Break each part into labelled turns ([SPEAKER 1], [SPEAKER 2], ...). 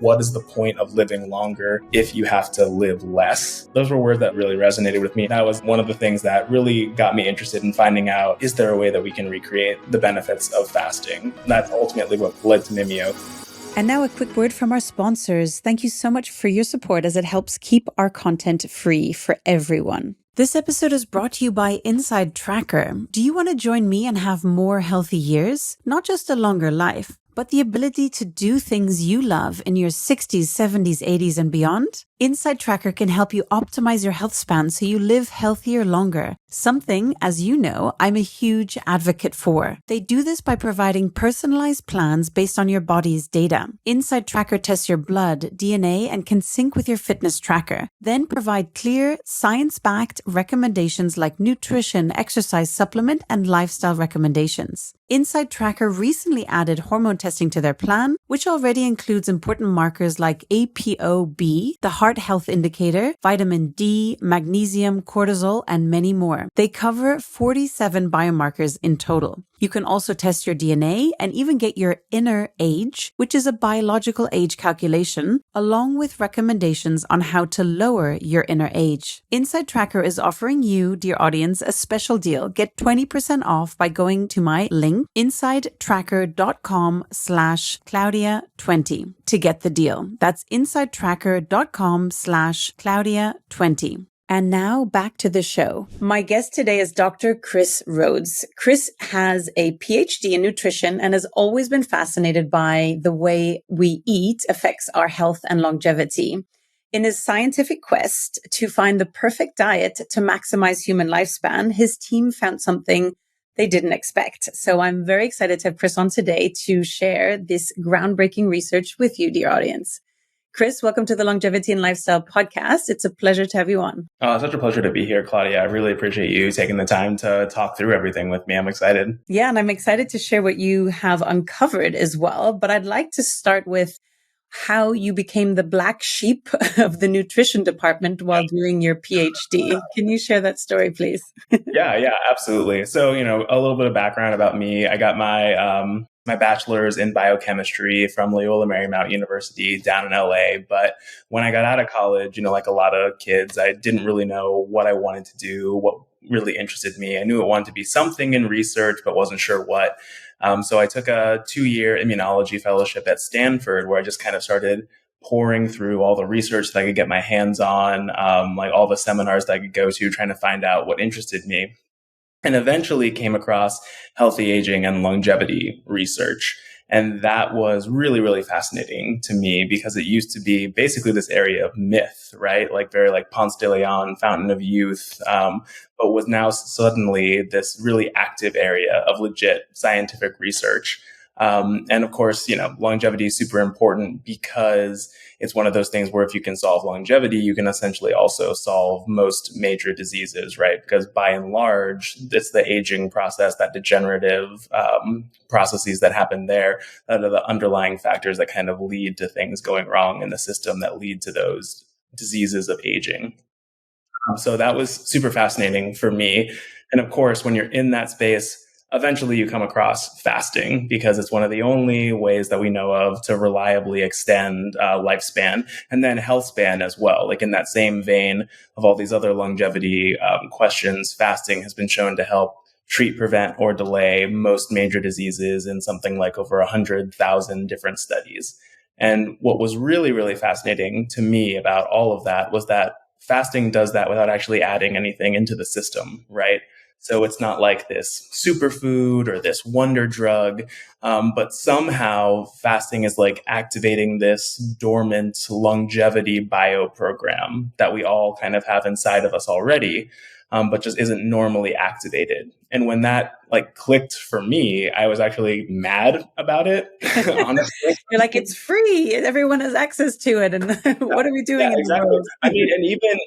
[SPEAKER 1] what is the point of living longer if you have to live less? Those were words that really resonated with me. That was one of the things that really got me interested in finding out, is there a way that we can recreate the benefits of fasting? That's ultimately what led to Mimio.
[SPEAKER 2] And now a quick word from our sponsors. Thank you so much for your support as it helps keep our content free for everyone. This episode is brought to you by Inside Tracker. Do you want to join me and have more healthy years? Not just a longer life, but the ability to do things you love in your 60s, 70s, 80s, and beyond? Inside Tracker can help you optimize your health span so you live healthier longer. Something, as you know, I'm a huge advocate for. They do this by providing personalized plans based on your body's data. Inside Tracker tests your blood, DNA, and can sync with your fitness tracker. Then provide clear, science-backed recommendations like nutrition, exercise supplement, and lifestyle recommendations. Inside Tracker recently added hormone testing to their plan, which already includes important markers like ApoB, the heart health indicator, vitamin D, magnesium, cortisol, and many more. They cover 47 biomarkers in total. You can also test your DNA and even get your inner age, which is a biological age calculation, along with recommendations on how to lower your inner age. Inside Tracker is offering you, dear audience, a special deal. Get 20% off by going to my link, insidetracker.com/Claudia20 to get the deal. That's insidetracker.com/Claudia20. And now back to the show. My guest today is Dr. Chris Rhodes. Chris has a PhD in nutrition and has always been fascinated by the way we eat affects our health and longevity. In his scientific quest to find the perfect diet to maximize human lifespan, his team found something they didn't expect. So I'm very excited to have Chris on today to share this groundbreaking research with you, dear audience. Chris, welcome to the Longevity and Lifestyle Podcast. It's a pleasure to have you on.
[SPEAKER 1] Such a pleasure to be here, Claudia. I really appreciate you taking the time to talk through everything with me. I'm excited.
[SPEAKER 2] Yeah, and I'm excited to share what you have uncovered as well. But I'd like to start with how you became the black sheep of the nutrition department while doing your PhD. Can you share that story, please?
[SPEAKER 1] Yeah, absolutely. So, a little bit of background about me. I got my my bachelor's in biochemistry from Loyola Marymount University down in LA. But when I got out of college, like a lot of kids, I didn't really know what I wanted to do, what really interested me. I knew I wanted to be something in research, but wasn't sure what. So I took a 2-year immunology fellowship at Stanford, where I just kind of started pouring through all the research that I could get my hands on, like all the seminars that I could go to, trying to find out what interested me. And eventually came across healthy aging and longevity research. And that was really, really fascinating to me because it used to be basically this area of myth, right? Like very like Ponce de Leon, Fountain of Youth, but was now suddenly this really active area of legit scientific research. And of course, longevity is super important because it's one of those things where if you can solve longevity, you can essentially also solve most major diseases, right? Because by and large, it's the aging process, that degenerative processes that happen there that are the underlying factors that kind of lead to things going wrong in the system that lead to those diseases of aging. So that was super fascinating for me. And of course, when you're in that space, eventually you come across fasting because it's one of the only ways that we know of to reliably extend lifespan, and then health span as well. Like in that same vein of all these other longevity questions, fasting has been shown to help treat, prevent, or delay most major diseases in something like over 100,000 different studies. And what was really, really fascinating to me about all of that was that fasting does that without actually adding anything into the system, right? So it's not like this superfood or this wonder drug, but somehow fasting is like activating this dormant longevity bioprogram that we all kind of have inside of us already, but just isn't normally activated. And when that like clicked for me, I was actually mad about it. Honestly,
[SPEAKER 2] you're like, it's free, everyone has access to it, and what are we doing?
[SPEAKER 1] Yeah, exactly. I mean,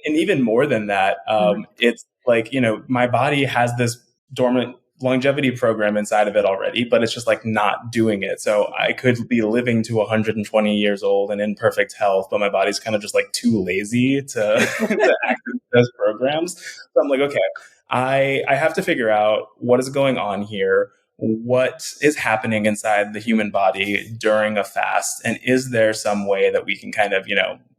[SPEAKER 1] and even more than that, it's like, my body has this dormant longevity program inside of it already, but it's just like not doing it. So I could be living to 120 years old and in perfect health, but my body's kind of just like too lazy to activate those programs. So I'm like, okay, I have to figure out what is going on here. what is happening inside the human body during a fast, and is there some way that we can kind of,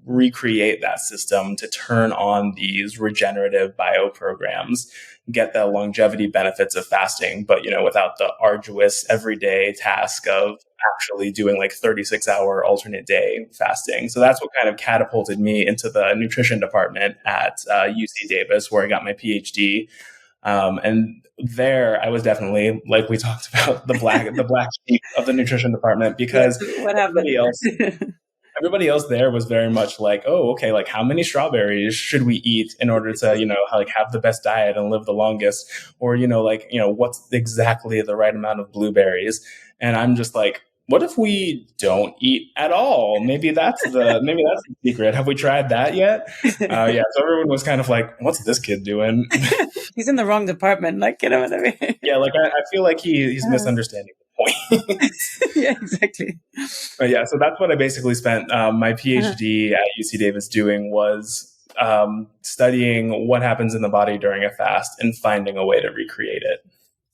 [SPEAKER 1] recreate that system to turn on these regenerative bio programs, get the longevity benefits of fasting, but without the arduous everyday task of actually doing like 36-hour alternate day fasting. So that's what kind of catapulted me into the nutrition department at UC Davis, where I got my PhD. And there I was definitely, like we talked about, the black sheep of the nutrition department, because
[SPEAKER 2] what happened?
[SPEAKER 1] Everybody else there was very much like, oh, okay, like how many strawberries should we eat in order to, like have the best diet and live the longest? Or, what's exactly the right amount of blueberries? And I'm just like, what if we don't eat at all? Maybe that's the secret. Have we tried that yet? So everyone was kind of like, what's this kid doing?
[SPEAKER 2] He's in the wrong department. Like, what I mean?
[SPEAKER 1] Yeah, like I feel like he's misunderstanding the point.
[SPEAKER 2] Yeah, exactly.
[SPEAKER 1] But yeah, so that's what I basically spent my PhD at UC Davis doing, was studying what happens in the body during a fast and finding a way to recreate it.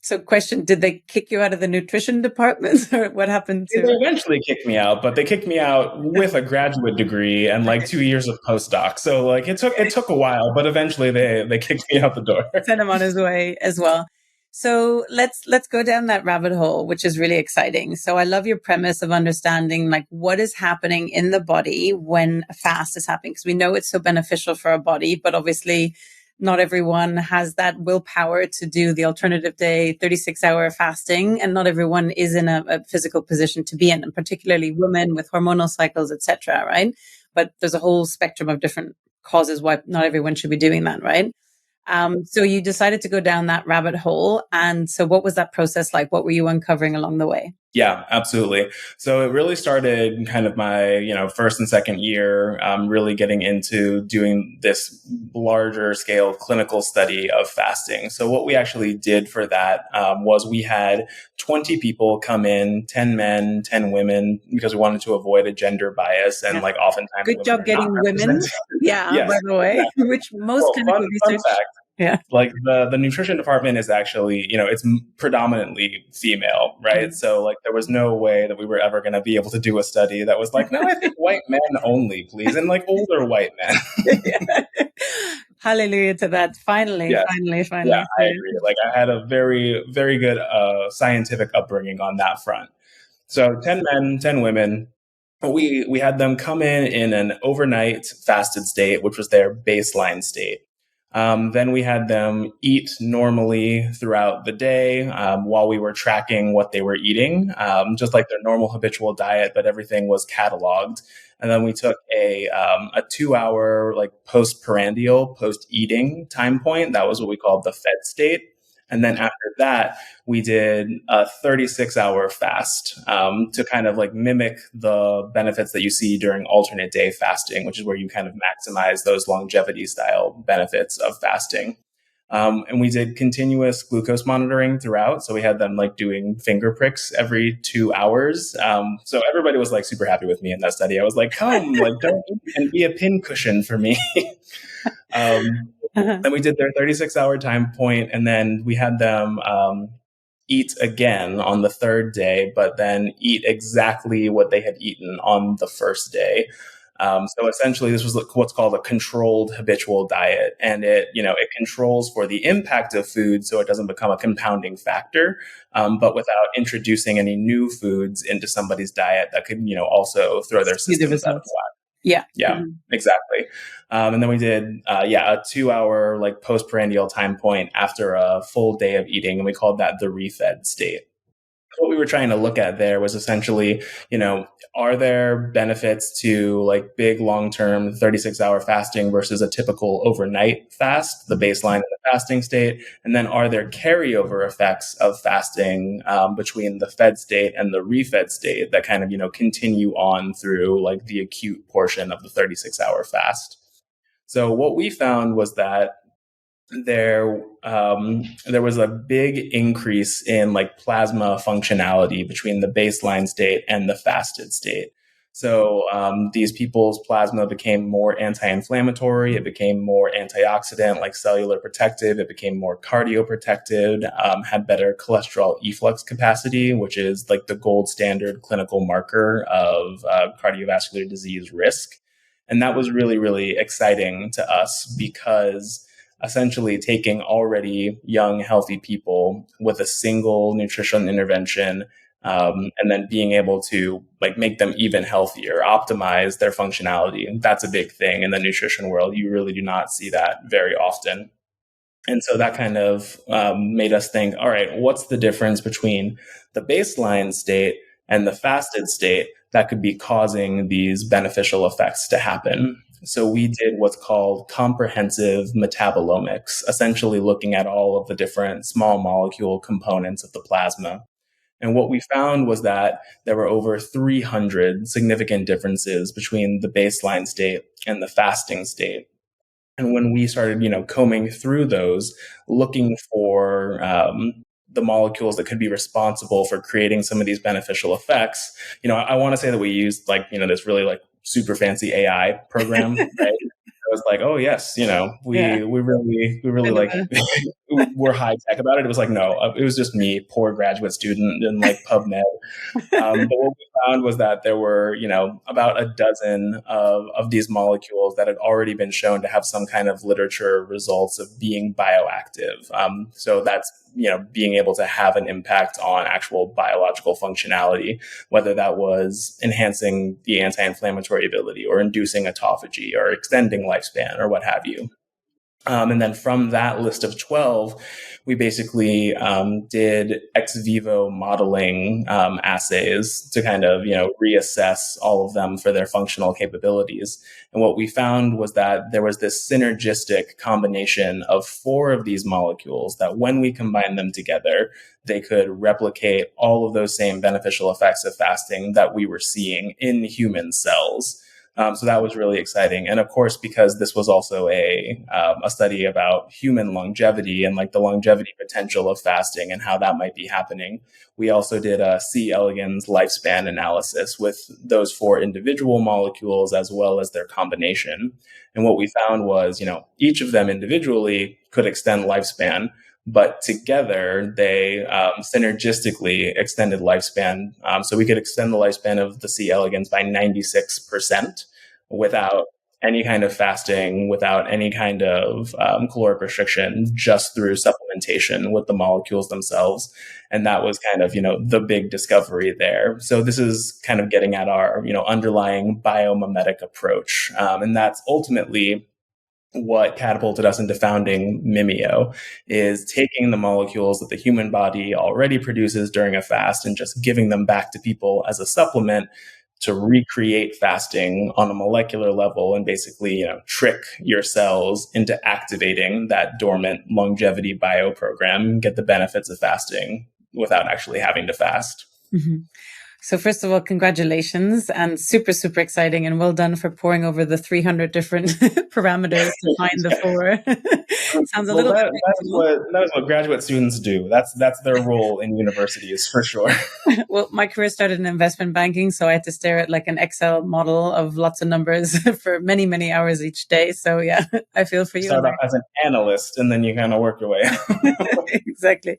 [SPEAKER 2] So question, did they kick you out of the nutrition department, or what happened to?
[SPEAKER 1] They eventually kicked me out, but they kicked me out with a graduate degree and like 2 years of postdoc. So like it took a while, but eventually they kicked me out the door.
[SPEAKER 2] Sent him on his way as well. So let's go down that rabbit hole, which is really exciting. So I love your premise of understanding like what is happening in the body when a fast is happening, because we know it's so beneficial for our body, but obviously not everyone has that willpower to do the alternative day 36-hour fasting, and not everyone is in a physical position to be in, and particularly women with hormonal cycles, etc. Right? But there's a whole spectrum of different causes why not everyone should be doing that, right? So you decided to go down that rabbit hole. And so what was that process like? What were you uncovering along the way?
[SPEAKER 1] Yeah, absolutely. So it really started kind of my, first and second year, really getting into doing this larger scale clinical study of fasting. So what we actually did for that was we had 20 people come in, 10 men, 10 women, because we wanted to avoid a gender bias. And like oftentimes,
[SPEAKER 2] good job getting women. Yeah, yes, by the way, which most clinical research.
[SPEAKER 1] Fun fact. Yeah. Like the nutrition department is actually, it's predominantly female, right? Mm-hmm. So like there was no way that we were ever going to be able to do a study that was like, no, I think white men only, please. And like older white men.
[SPEAKER 2] Hallelujah to that. Finally.
[SPEAKER 1] Yeah, I agree. Like I had a very, very good scientific upbringing on that front. So 10 men, 10 women. We had them come in an overnight fasted state, which was their baseline state. Then we had them eat normally throughout the day while we were tracking what they were eating, just like their normal habitual diet, but everything was cataloged. And then we took a 2-hour like post-prandial, post-eating time point. That was what we called the fed state. And then after that, we did a 36-hour fast to kind of like mimic the benefits that you see during alternate day fasting, which is where you kind of maximize those longevity style benefits of fasting. And we did continuous glucose monitoring throughout. So we had them like doing finger pricks every 2 hours. So everybody was like super happy with me in that study. I was like, come, like don't eat and be a pincushion for me. And we did their 36-hour time point, and then we had them eat again on the third day, but then eat exactly what they had eaten on the first day. So essentially, this was what's called a controlled habitual diet, and it controls for the impact of food, so it doesn't become a compounding factor, but without introducing any new foods into somebody's diet that could also throw their systems out of whack.
[SPEAKER 2] Yeah.
[SPEAKER 1] Yeah, exactly. And then we did, a 2-hour like postprandial time point after a full day of eating. And we called that the refed state. What we were trying to look at there was essentially, are there benefits to like big long-term 36-hour fasting versus a typical overnight fast, the baseline of the fasting state? And then are there carryover effects of fasting between the fed state and the refed state that kind of, continue on through like the acute portion of the 36-hour fast? So what we found was that there was a big increase in like plasma functionality between the baseline state and the fasted state. So these people's plasma became more anti-inflammatory. It became more antioxidant, like cellular protective. It became more cardioprotected, had better cholesterol efflux capacity, which is like the gold standard clinical marker of cardiovascular disease risk. And that was really, really exciting to us because essentially taking already young, healthy people with a single nutrition intervention, and then being able to like make them even healthier, optimize their functionality. And that's a big thing in the nutrition world. You really do not see that very often. And so that kind of made us think, all right, what's the difference between the baseline state and the fasted state that could be causing these beneficial effects to happen? So we did what's called comprehensive metabolomics, essentially looking at all of the different small molecule components of the plasma. And what we found was that there were over 300 significant differences between the baseline state and the fasting state. And when we started, combing through those, looking for the molecules that could be responsible for creating some of these beneficial effects, I want to say that we used this really like super fancy AI program, right? I was like, oh yes, we really like we're high tech about it. It was like, no, it was just me, poor graduate student in like PubMed. But what we found was that there were, about a dozen of these molecules that had already been shown to have some kind of literature results of being bioactive. So that's, being able to have an impact on actual biological functionality, whether that was enhancing the anti-inflammatory ability or inducing autophagy or extending lifespan or what have you. And then from that list of 12, we basically did ex vivo modeling assays to kind of, reassess all of them for their functional capabilities. And what we found was that there was this synergistic combination of 4 of these molecules that when we combined them together, they could replicate all of those same beneficial effects of fasting that we were seeing in human cells. So that was really exciting. And of course, because this was also a study about human longevity and like the longevity potential of fasting and how that might be happening, we also did a C. elegans lifespan analysis with those 4 individual molecules as well as their combination. And what we found was, each of them individually could extend lifespan, but together they synergistically extended lifespan. So we could extend the lifespan of the C. elegans by 96% without any kind of fasting, without any kind of caloric restriction, just through supplementation with the molecules themselves. And that was kind of, the big discovery there. So this is kind of getting at our, underlying biomimetic approach. And that's ultimately what catapulted us into founding Mimio, is taking the molecules that the human body already produces during a fast and just giving them back to people as a supplement to recreate fasting on a molecular level and basically, trick your cells into activating that dormant longevity bio program, get the benefits of fasting without actually having to fast.
[SPEAKER 2] Mm-hmm. So first of all, congratulations, and super, super exciting, and well done for pouring over the 300 different parameters to find the 4. Sounds a little bit.
[SPEAKER 1] That is what graduate students do. That's their role in universities for sure.
[SPEAKER 2] Well, my career started in investment banking, so I had to stare at like an Excel model of lots of numbers for many, many hours each day. So yeah, I feel for you.
[SPEAKER 1] Start off as an analyst, and then you kind of work your way.
[SPEAKER 2] Exactly.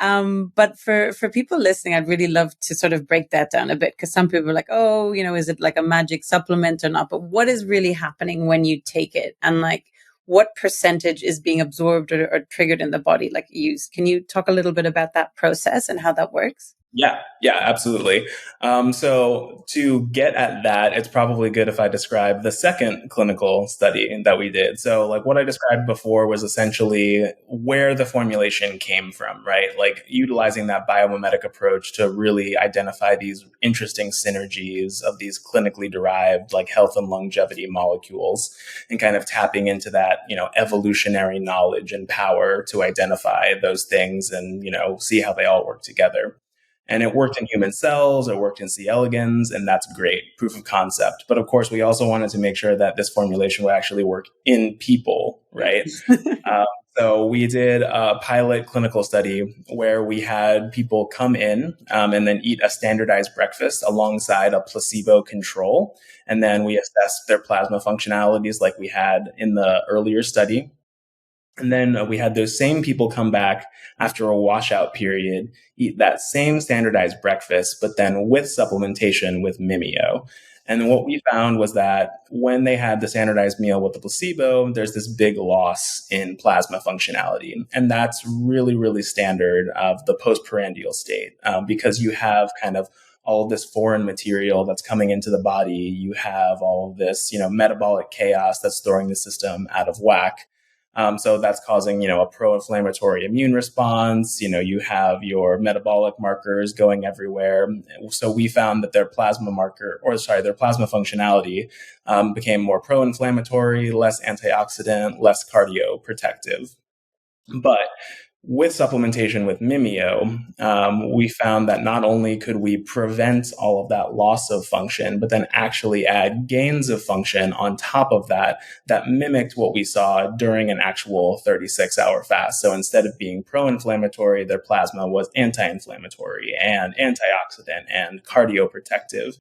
[SPEAKER 2] But for people listening, I'd really love to sort of break that down a bit, because some people are like, oh, is it like a magic supplement or not? But what is really happening when you take it, and like what percentage is being absorbed or triggered in the body, like used? Can you talk a little bit about that process and how that works?
[SPEAKER 1] Yeah, absolutely. So to get at that, it's probably good if I describe the second clinical study that we did. So like what I described before was essentially where the formulation came from, right? Like utilizing that biomimetic approach to really identify these interesting synergies of these clinically derived like health and longevity molecules, and kind of tapping into that, evolutionary knowledge and power to identify those things and, see how they all work together. And it worked in human cells, it worked in C. elegans, and that's great, proof of concept. But of course, we also wanted to make sure that this formulation would actually work in people, right? So we did a pilot clinical study where we had people come in and then eat a standardized breakfast alongside a placebo control. And then we assessed their plasma functionalities like we had in the earlier study. And then we had those same people come back after a washout period, eat that same standardized breakfast, but then with supplementation with Mimio. And what we found was that when they had the standardized meal with the placebo, there's this big loss in plasma functionality. And that's really, really standard of the postprandial state because you have kind of all of this foreign material that's coming into the body. You have all of this, metabolic chaos that's throwing the system out of whack. So that's causing, a pro-inflammatory immune response. You have your metabolic markers going everywhere. So we found that their plasma functionality became more pro-inflammatory, less antioxidant, less cardioprotective. But with supplementation with Mimio, we found that not only could we prevent all of that loss of function, but then actually add gains of function on top of that mimicked what we saw during an actual 36-hour fast. So instead of being pro-inflammatory, their plasma was anti-inflammatory and antioxidant and cardioprotective.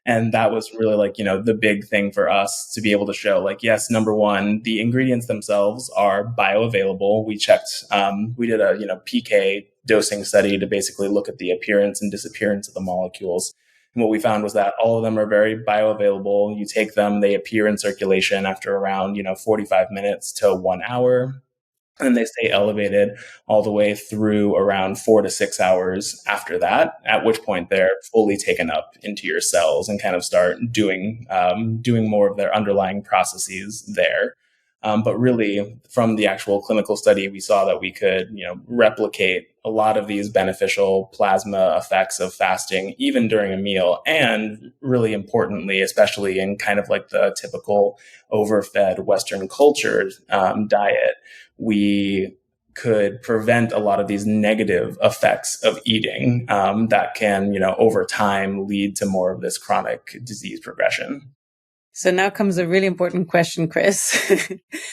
[SPEAKER 1] And that was really the big thing for us to be able to show yes, number one, the ingredients themselves are bioavailable. We checked, we did a, PK dosing study to basically look at the appearance and disappearance of the molecules. And what we found was that all of them are very bioavailable. You take them, they appear in circulation after around, 45 minutes to 1 hour. And they stay elevated all the way through around 4 to 6 hours after that, at which point they're fully taken up into your cells and kind of start doing more of their underlying processes there. But really, from the actual clinical study, we saw that we could, replicate a lot of these beneficial plasma effects of fasting, even during a meal. And really importantly, especially in kind of like the typical overfed Western culture diet, we could prevent a lot of these negative effects of eating that can, over time lead to more of this chronic disease progression.
[SPEAKER 2] So now comes a really important question, Chris.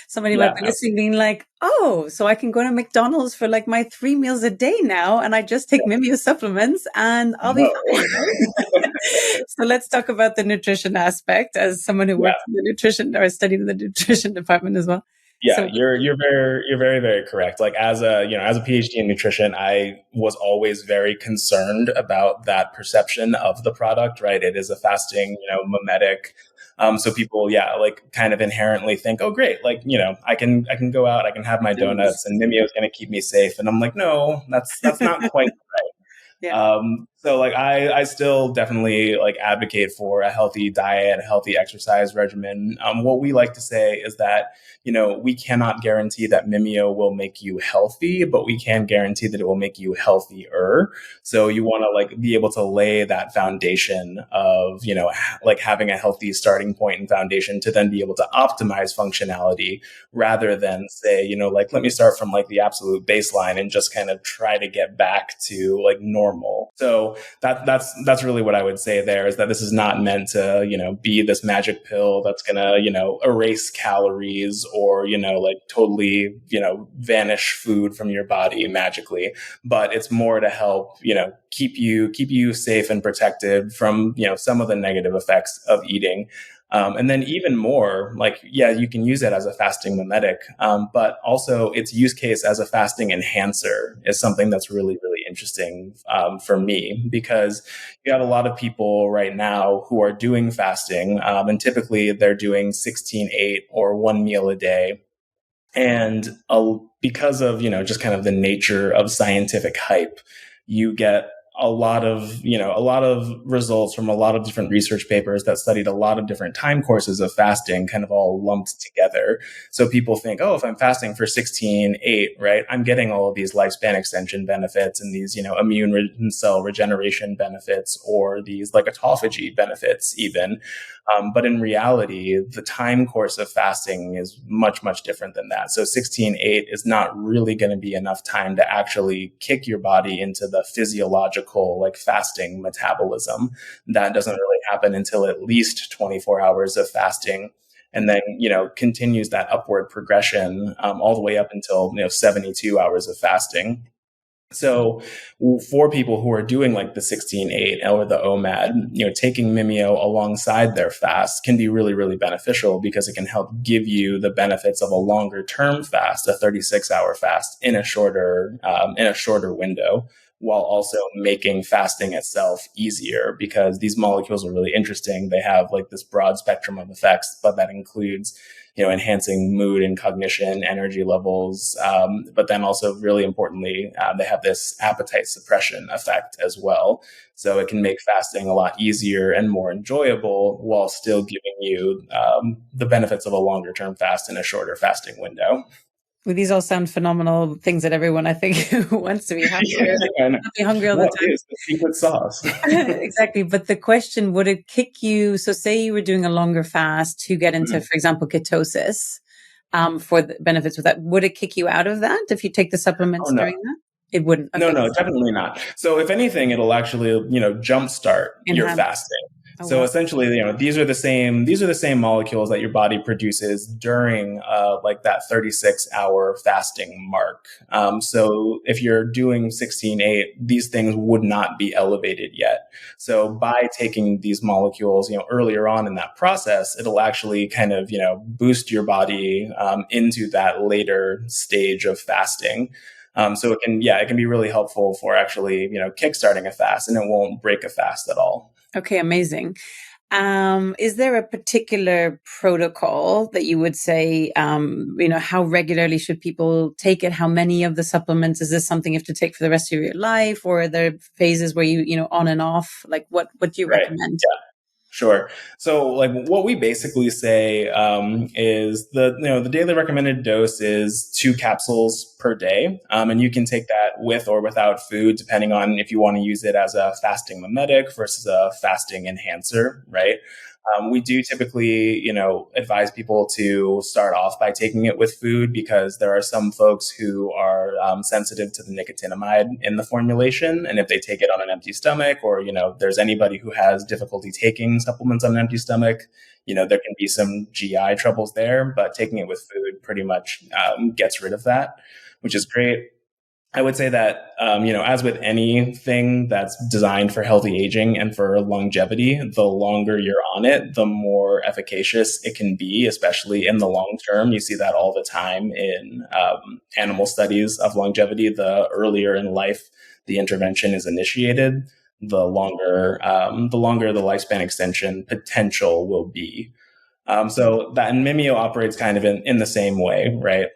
[SPEAKER 2] Somebody might be listening being like, oh, so I can go to McDonald's for my 3 meals a day now, and I just take Mimio supplements and I'll be fine. So let's talk about the nutrition aspect as someone who works in the nutrition or studied in the nutrition department as well.
[SPEAKER 1] Yeah, so, you're very, very correct. As a PhD in nutrition, I was always very concerned about that perception of the product, right? It is a fasting, mimetic. So people, kind of inherently think, oh, great. I can go out, I can have my donuts and Mimio is going to keep me safe. And I'm like, no, that's not quite right. Yeah. So I still definitely advocate for a healthy diet, a healthy exercise regimen. What we like to say is that, we cannot guarantee that Mimio will make you healthy, but we can guarantee that it will make you healthier. So you want to be able to lay that foundation of, having a healthy starting point and foundation to then be able to optimize functionality rather than say, let me start from the absolute baseline and just kind of try to get back to normal. So that's really what I would say there is that this is not meant to, be this magic pill that's going to, erase calories or, totally, vanish food from your body magically. But it's more to help, keep you safe and protected from, some of the negative effects of eating. And then even more, you can use it as a fasting mimetic, but also its use case as a fasting enhancer is something that's really, really interesting for me, because you have a lot of people right now who are doing fasting, and typically they're doing 16/8 or 1 meal a day. And because of, just kind of the nature of scientific hype, you get a lot of results from a lot of different research papers that studied a lot of different time courses of fasting kind of all lumped together. So people think, oh, if I'm fasting for 16/8, right, I'm getting all of these lifespan extension benefits and these, immune cell regeneration benefits or these autophagy benefits even. But in reality, the time course of fasting is much, much different than that. So 16/8 is not really going to be enough time to actually kick your body into the physiological fasting metabolism. That doesn't really happen until at least 24 hours of fasting. and then, continues that upward progression all the way up until, 72 hours of fasting. So for people who are doing like the 16-8 or the OMAD, taking Mimio alongside their fast can be really, really beneficial because it can help give you the benefits of a longer term fast, a 36-hour fast in a shorter window, while also making fasting itself easier, because these molecules are really interesting. They have like this broad spectrum of effects, but that includes enhancing mood and cognition, energy levels. But then also, really importantly, they have this appetite suppression effect as well. So it can make fasting a lot easier and more enjoyable while still giving you the benefits of a longer term fast in a shorter fasting window.
[SPEAKER 2] Well, these all sound phenomenal things that everyone, I think, wants to be happier, not be hungry all the time.
[SPEAKER 1] It is the secret sauce.
[SPEAKER 2] Exactly. But the question, would it kick you? So say you were doing a longer fast to get into, for example, ketosis, for the benefits with that. Would it kick you out of that if you take the supplements during that? It wouldn't.
[SPEAKER 1] Okay. No, definitely not. So if anything, it'll actually, jumpstart your fasting. Oh, so wow. Essentially, these are the same molecules that your body produces during like that 36-hour fasting mark. So if you're doing 16-8, these things would not be elevated yet. So by taking these molecules, earlier on in that process, it'll actually kind of, boost your body into that later stage of fasting. So it can be really helpful for actually, kickstarting a fast, and it won't break a fast at all.
[SPEAKER 2] Okay, amazing. Is there a particular protocol that you would say, how regularly should people take it? How many of the supplements? Is this something you have to take for the rest of your life, or are there phases where you on and off? Like what do you recommend?
[SPEAKER 1] Yeah. Sure. So like what we basically say is the daily recommended dose is 2 capsules per day. And you can take that with or without food, depending on if you want to use it as a fasting mimetic versus a fasting enhancer, right? We do typically, advise people to start off by taking it with food, because there are some folks who are sensitive to the nicotinamide in the formulation. And if they take it on an empty stomach, or, there's anybody who has difficulty taking supplements on an empty stomach, there can be some GI troubles there, but taking it with food pretty much gets rid of that, which is great. I would say that, as with anything that's designed for healthy aging and for longevity, the longer you're on it, the more efficacious it can be, especially in the long term. You see that all the time in animal studies of longevity. The earlier in life the intervention is initiated, the longer the lifespan extension potential will be. So that, and Mimio operates kind of in the same way, right?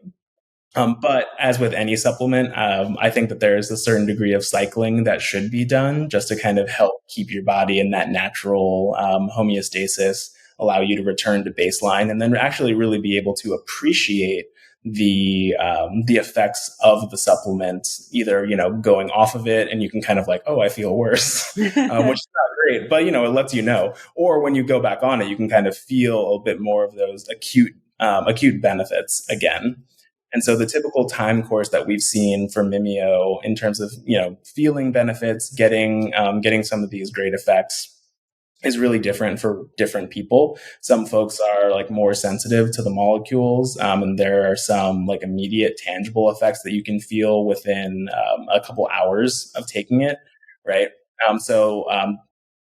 [SPEAKER 1] But as with any supplement, I think that there is a certain degree of cycling that should be done just to kind of help keep your body in that natural homeostasis, allow you to return to baseline, and then actually really be able to appreciate the effects of the supplement, either, going off of it and you can kind of like, oh, I feel worse, which is not great, but, it lets you know. Or when you go back on it, you can kind of feel a bit more of those acute benefits again. And so the typical time course that we've seen for Mimio in terms of, feeling benefits, getting some of these great effects, is really different for different people. Some folks are like more sensitive to the molecules, and there are some like immediate tangible effects that you can feel within a couple hours of taking it, right?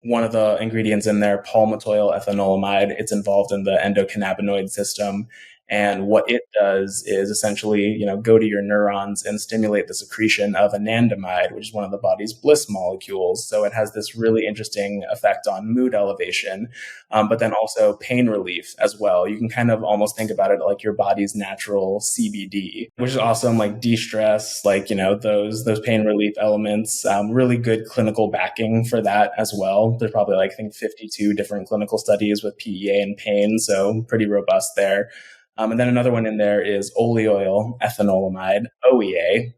[SPEAKER 1] One of the ingredients in there, palmitoyl ethanolamide, it's involved in the endocannabinoid system. And what it does is essentially, go to your neurons and stimulate the secretion of anandamide, which is one of the body's bliss molecules. So it has this really interesting effect on mood elevation, but then also pain relief as well. You can kind of almost think about it like your body's natural CBD, which is awesome, like de-stress, like, those pain relief elements, really good clinical backing for that as well. There's probably like, I think 52 different clinical studies with PEA and pain. So pretty robust there. And then another one in there is oleoyl ethanolamide, OEA.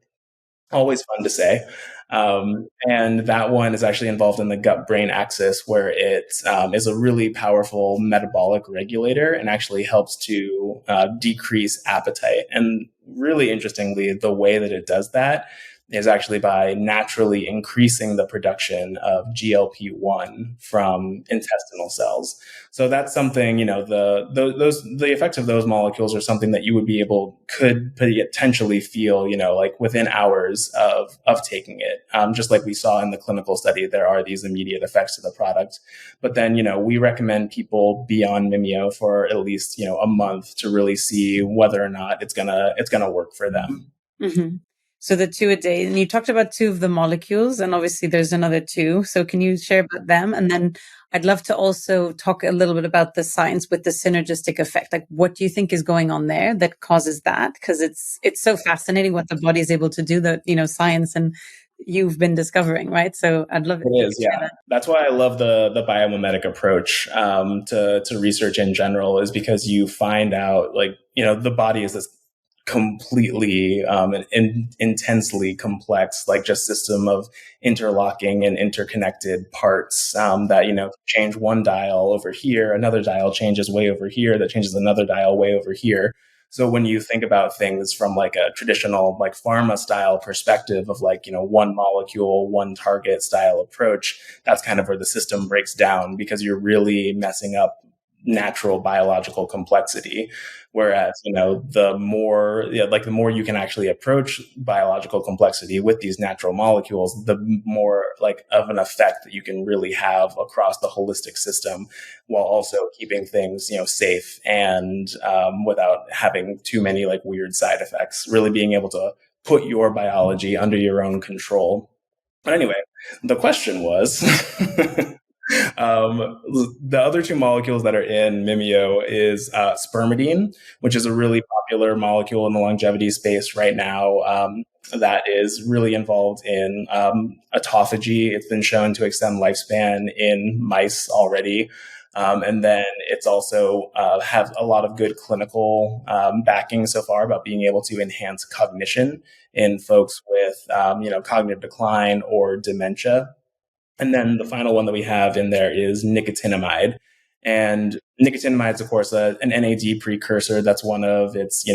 [SPEAKER 1] Always fun to say. And that one is actually involved in the gut-brain axis, where it is a really powerful metabolic regulator and actually helps to decrease appetite. And really interestingly, the way that it does that is actually by naturally increasing the production of GLP-1 from intestinal cells. So that's something, the effects of those molecules are something that you would be could potentially feel, like within hours of taking it. Just like we saw in the clinical study, there are these immediate effects to the product. But then, we recommend people be on Mimio for at least, a month to really see whether or not it's gonna work for them.
[SPEAKER 2] Mm-hmm. So the 2 a day, and you talked about two of the molecules, and obviously there's another two. So can you share about them? And then I'd love to also talk a little bit about the science with the synergistic effect. Like, what do you think is going on there that causes that? Because it's so fascinating what the body is able to do, that, science and you've been discovering, right? So I'd love it.
[SPEAKER 1] It is, yeah. That's why I love the biomimetic approach to research in general, is because you find out, like, the body is this completely intensely complex, like, just system of interlocking and interconnected parts that change one dial over here, another dial changes way over here, that changes another dial way over here. So when you think about things from like a traditional like pharma style perspective of like, one molecule, one target style approach, that's kind of where the system breaks down, because you're really messing up natural biological complexity. Whereas, the more you can actually approach biological complexity with these natural molecules, the more like of an effect that you can really have across the holistic system, while also keeping things, safe and without having too many like weird side effects, really being able to put your biology under your own control. But anyway, the question was, the other two molecules that are in Mimio is spermidine, which is a really popular molecule in the longevity space right now, that is really involved in autophagy. It's been shown to extend lifespan in mice already. And then it's also have a lot of good clinical backing so far about being able to enhance cognition in folks with cognitive decline or dementia. And then the final one that we have in there is nicotinamide. And nicotinamide is, of course, an NAD precursor. That's one of its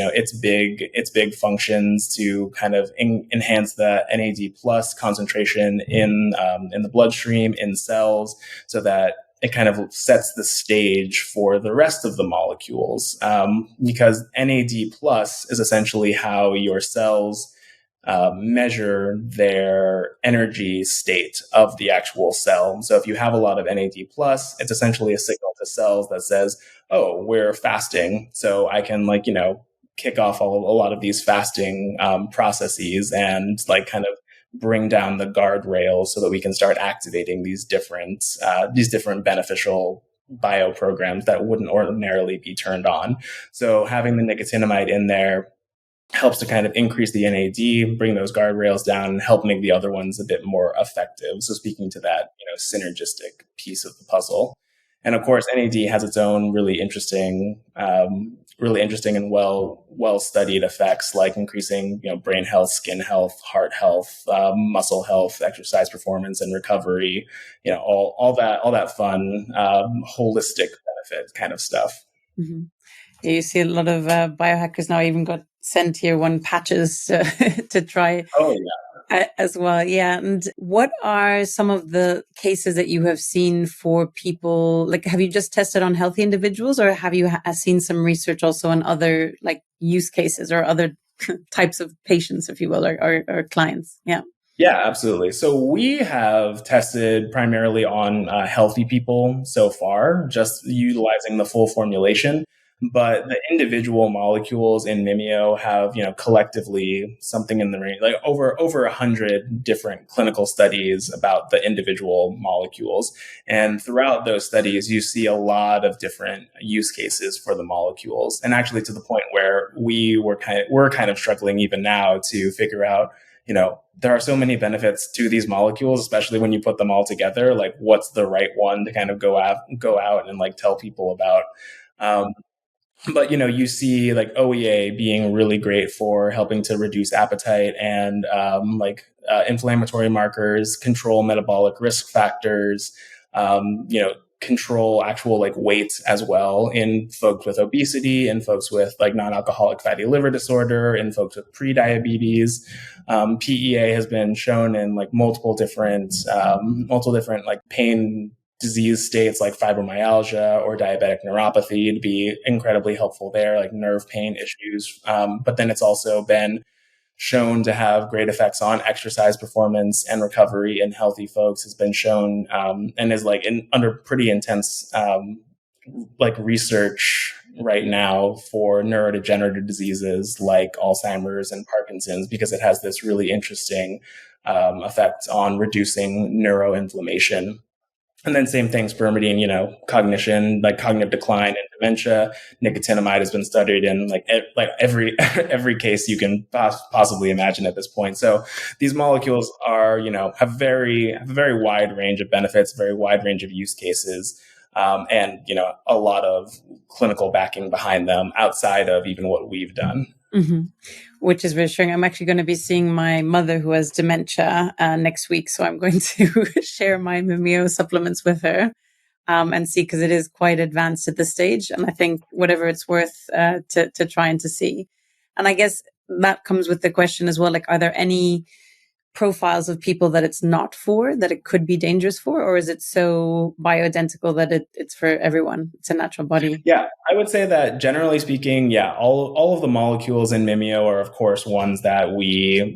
[SPEAKER 1] big functions to kind of enhance the NAD plus concentration in the bloodstream, in cells, so that it kind of sets the stage for the rest of the molecules. Because NAD plus is essentially how your cells measure their energy state of the actual cell. So if you have a lot of NAD plus, it's essentially a signal to cells that says, oh, we're fasting. So I can kick off a lot of these fasting processes and kind of bring down the guardrails so that we can start activating these different beneficial bio programs that wouldn't ordinarily be turned on. So having the nicotinamide in there helps to kind of increase the NAD, bring those guardrails down, and help make the other ones a bit more effective. So speaking to that, synergistic piece of the puzzle. And of course, NAD has its own really interesting and well studied effects, like increasing brain health, skin health, heart health, muscle health, exercise performance and recovery. All that fun holistic benefit kind of stuff.
[SPEAKER 2] Mm-hmm. You see a lot of biohackers now even got sent here one patches to try.
[SPEAKER 1] Oh, yeah.
[SPEAKER 2] As well. Yeah. And what are some of the cases that you have seen for people? Like, have you just tested on healthy individuals, or have you seen some research also on other use cases or other types of patients, if you will, or clients? Yeah.
[SPEAKER 1] Yeah, absolutely. So we have tested primarily on healthy people so far, just utilizing the full formulation. But the individual molecules in Mimio have, collectively something in the range, like over 100 different clinical studies about the individual molecules. And throughout those studies, you see a lot of different use cases for the molecules. And actually to the point where we're kind of struggling even now to figure out, there are so many benefits to these molecules, especially when you put them all together, like what's the right one to kind of go out and tell people about. But, you see like OEA being really great for helping to reduce appetite and inflammatory markers, control metabolic risk factors, control actual like weight as well in folks with obesity, in folks with like non-alcoholic fatty liver disorder, in folks with pre-diabetes. PEA has been shown in like multiple different like pain disease states like fibromyalgia or diabetic neuropathy to be incredibly helpful there, like nerve pain issues. But then it's also been shown to have great effects on exercise performance and recovery in healthy folks. Has been shown and is like under pretty intense like research right now for neurodegenerative diseases like Alzheimer's and Parkinson's, because it has this really interesting effect on reducing neuroinflammation. And then same thing, spermidine, cognition, like cognitive decline and dementia. Nicotinamide has been studied in like every every case you can possibly imagine at this point. So these molecules are, have a very wide range of benefits, very wide range of use cases, and a lot of clinical backing behind them outside of even what we've done.
[SPEAKER 2] Mm-hmm. Which is reassuring. I'm actually going to be seeing my mother who has dementia next week. So I'm going to share my Mimio supplements with her and see, because it is quite advanced at this stage. And I think whatever it's worth to try and to see. And I guess that comes with the question as well, like, are there any profiles of people that it's not for, that it could be dangerous for, or is it so bioidentical that it's for everyone? It's a natural body.
[SPEAKER 1] Yeah, I would say that generally speaking, all of the molecules in Mimio are, of course, ones that we,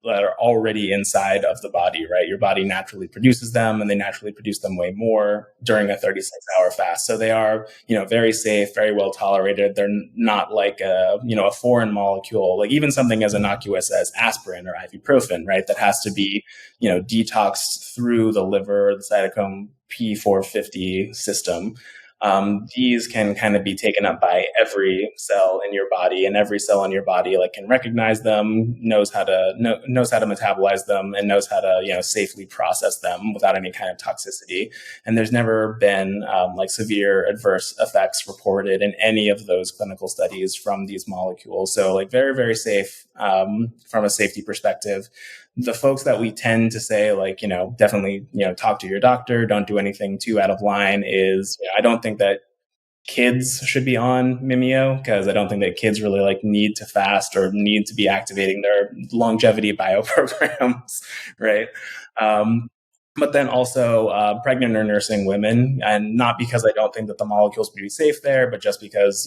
[SPEAKER 1] that are already inside of the body, right? Your body naturally produces them, and they naturally produce them way more during a 36-hour fast. So they are, very safe, very well tolerated. They're not like a foreign molecule, like even something as innocuous as aspirin or ibuprofen, right? That has to be, detoxed through the liver, the cytochrome P450 system. These can kind of be taken up by every cell in your body, and every cell in your body like can recognize them, knows how to metabolize them, and knows how to safely process them without any kind of toxicity. And there's never been like severe adverse effects reported in any of those clinical studies from these molecules. So like very, very safe from a safety perspective. The folks that we tend to say, like, definitely, talk to your doctor, don't do anything too out of line is, I don't think that kids should be on Mimio, because I don't think that kids really like need to fast or need to be activating their longevity bio programs, right? But then also pregnant or nursing women, and not because I don't think that the molecules would be safe there, but just because,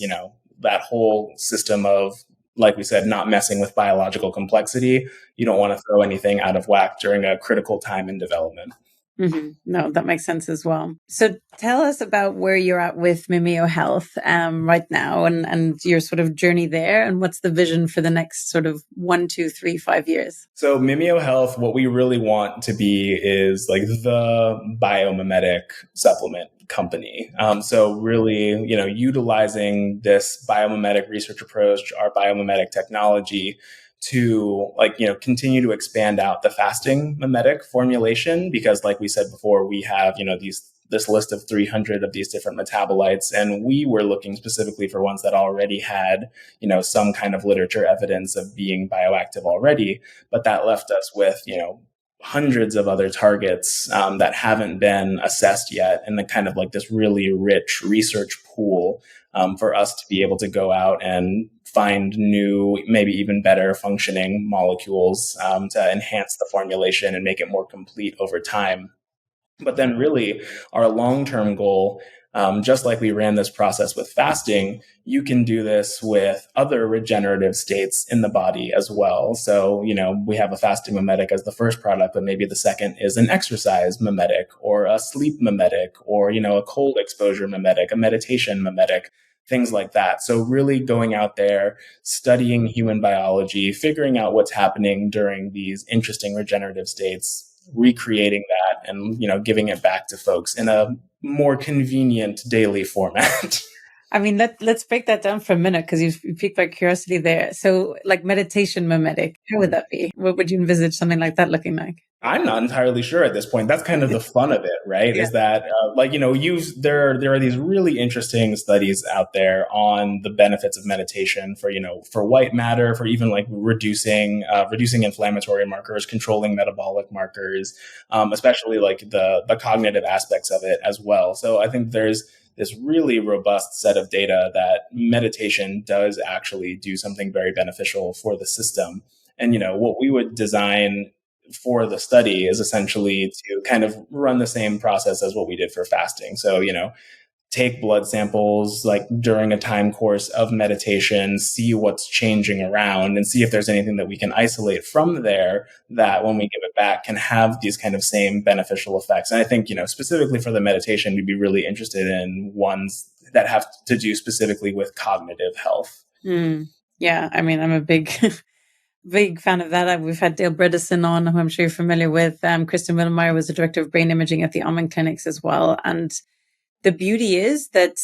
[SPEAKER 1] that whole system of, like we said, not messing with biological complexity. You don't want to throw anything out of whack during a critical time in development.
[SPEAKER 2] Mm-hmm. No, that makes sense as well. So tell us about where you're at with Mimio Health right now, and your sort of journey there, and what's the vision for the next sort of 1, 2, 3, 5 years?
[SPEAKER 1] So Mimio Health, what we really want to be is like the biomimetic supplement company. So really, utilizing this biomimetic research approach, our biomimetic technology, to continue to expand out the fasting mimetic formulation, because like we said before, we have, this list of 300 of these different metabolites, and we were looking specifically for ones that already had, some kind of literature evidence of being bioactive already, but that left us with, hundreds of other targets that haven't been assessed yet, and the kind of like this really rich research pool for us to be able to go out and find new, maybe even better functioning molecules to enhance the formulation and make it more complete over time. But then really our long-term goal, just like we ran this process with fasting, you can do this with other regenerative states in the body as well. So, we have a fasting mimetic as the first product, but maybe the second is an exercise mimetic, or a sleep mimetic, or, a cold exposure mimetic, a meditation mimetic, things like that. So really going out there, studying human biology, figuring out what's happening during these interesting regenerative states, recreating that, and, giving it back to folks in a more convenient daily format.
[SPEAKER 2] I mean, let's break that down for a minute because you piqued my curiosity there. So, like meditation mimetic, how would that be? What would you envisage something like that looking like?
[SPEAKER 1] I'm not entirely sure at this point. That's kind of the fun of it, right?
[SPEAKER 2] Yeah.
[SPEAKER 1] Is that there are these really interesting studies out there on the benefits of meditation for for white matter, for even like reducing inflammatory markers, controlling metabolic markers, especially like the cognitive aspects of it as well. So I think there's this really robust set of data that meditation does actually do something very beneficial for the system. And what we would design for the study is essentially to kind of run the same process as what we did for fasting. So, take blood samples like during a time course of meditation, see what's changing around and see if there's anything that we can isolate from there that when we give it back can have these kind of same beneficial effects. And I think, specifically for the meditation, we'd be really interested in ones that have to do specifically with cognitive health.
[SPEAKER 2] Yeah. I mean, I'm a big fan of that. We've had Dale Bredesen on, who I'm sure you're familiar with. Kristen Mittelmeyer was the director of brain imaging at the Almond Clinics as well. And the beauty is that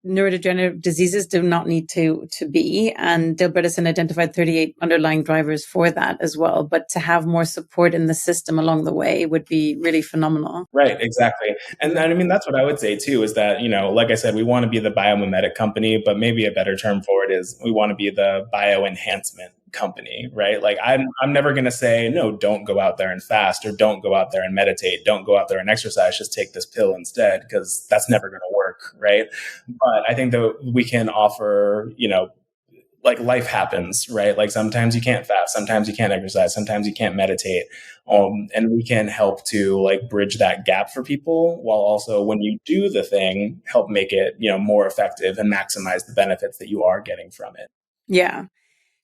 [SPEAKER 2] neurodegenerative diseases do not need to be. And Dale Bredesen identified 38 underlying drivers for that as well. But to have more support in the system along the way would be really phenomenal.
[SPEAKER 1] Right, exactly. And I mean, that's what I would say too, is that, like I said, we want to be the biomimetic company, but maybe a better term for it is we want to be the bioenhancement company, right? Like I'm never going to say, no, don't go out there and fast, or don't go out there and meditate, don't go out there and exercise, just take this pill instead, because that's never going to work, right? But I think that we can offer, like life happens, right? Like sometimes you can't fast, sometimes you can't exercise, sometimes you can't meditate. And we can help to like bridge that gap for people, while also when you do the thing, help make it, more effective and maximize the benefits that you are getting from it.
[SPEAKER 2] Yeah.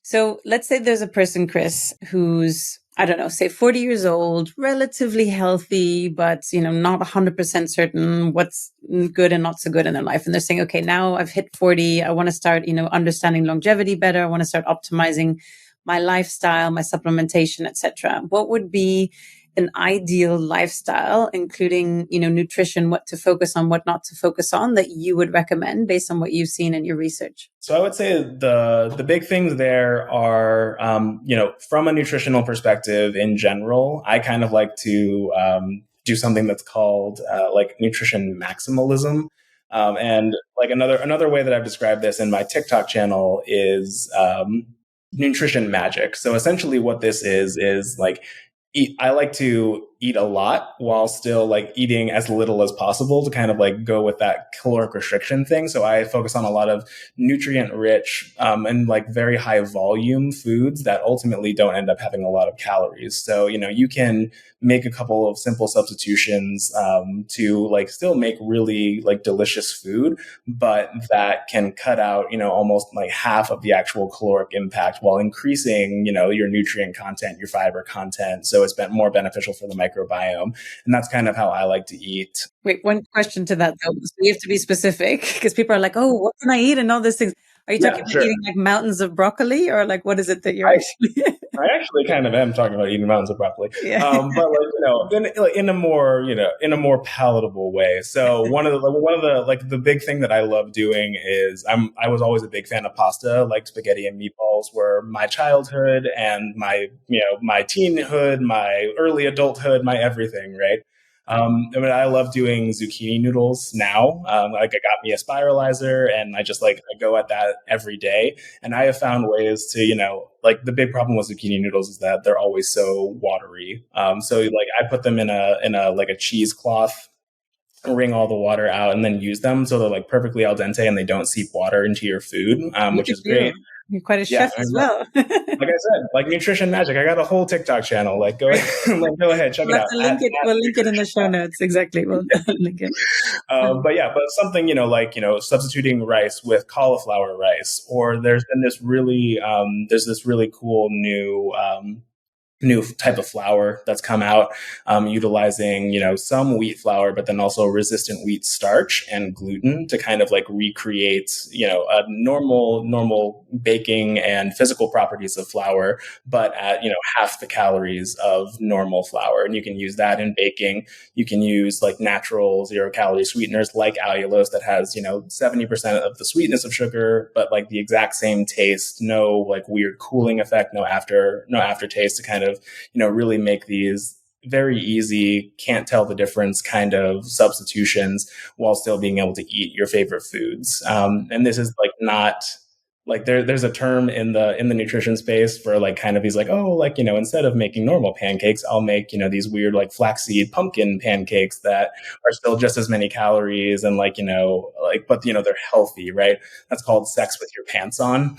[SPEAKER 2] So let's say there's a person, Chris, who's, I don't know, say 40 years old, relatively healthy, but, not 100% certain what's good and not so good in their life. And they're saying, okay, now I've hit 40. I want to start, understanding longevity better. I want to start optimizing my lifestyle, my supplementation, etc. What would be an ideal lifestyle, including, nutrition, what to focus on, what not to focus on, that you would recommend based on what you've seen in your research?
[SPEAKER 1] So I would say the big things there are, from a nutritional perspective in general, I kind of like to do something that's called like nutrition maximalism. And like another way that I've described this in my TikTok channel is nutrition magic. So essentially what this is like, I like to eat a lot while still like eating as little as possible to kind of like go with that caloric restriction thing. So I focus on a lot of nutrient rich and like very high volume foods that ultimately don't end up having a lot of calories. So, you can make a couple of simple substitutions to like still make really like delicious food, but that can cut out, almost like half of the actual caloric impact while increasing, your nutrient content, your fiber content. So it's been more beneficial for the microbiome. And that's kind of how I like to eat.
[SPEAKER 2] Wait, one question to that though. So you have to be specific because people are like, oh, what can I eat? And all these things. Are you talking about eating like mountains of broccoli, or like what is it that you're actually?
[SPEAKER 1] I actually kind of am talking about eating mountains of broccoli,
[SPEAKER 2] Yeah.
[SPEAKER 1] but like in a more palatable way. So one of the like the big thing that I love doing is I was always a big fan of pasta. Like spaghetti and meatballs were my childhood and my my teenhood, my early adulthood, my everything, right? I mean, I love doing zucchini noodles now. Like I got me a spiralizer and I go at that every day. And I have found ways to, like the big problem with zucchini noodles is that they're always so watery. So like I put them in a like a cheesecloth, wring all the water out and then use them. So they're like perfectly al dente and they don't seep water into your food, which is great.
[SPEAKER 2] You're quite a chef as well.
[SPEAKER 1] Like I said, like nutrition magic. I got a whole TikTok channel. Like go ahead, check it out.
[SPEAKER 2] We'll link it in the show notes. Exactly. We'll link it.
[SPEAKER 1] But something, like, substituting rice with cauliflower rice, or there's been this really cool new new type of flour that's come out, utilizing, some wheat flour, but then also resistant wheat starch and gluten to kind of like recreate, a normal baking and physical properties of flour, but at, half the calories of normal flour. And you can use that in baking. You can use like natural 0-calorie sweeteners like allulose that has, 70% of the sweetness of sugar, but like the exact same taste, no like weird cooling effect, no aftertaste, to kind of, really make these very easy, can't tell the difference kind of substitutions while still being able to eat your favorite foods. And this is like not like there's a term in the nutrition space for like kind of these like, oh, like, instead of making normal pancakes, I'll make, these weird like flaxseed pumpkin pancakes that are still just as many calories and like, like, but they're healthy, right? That's called sex with your pants on.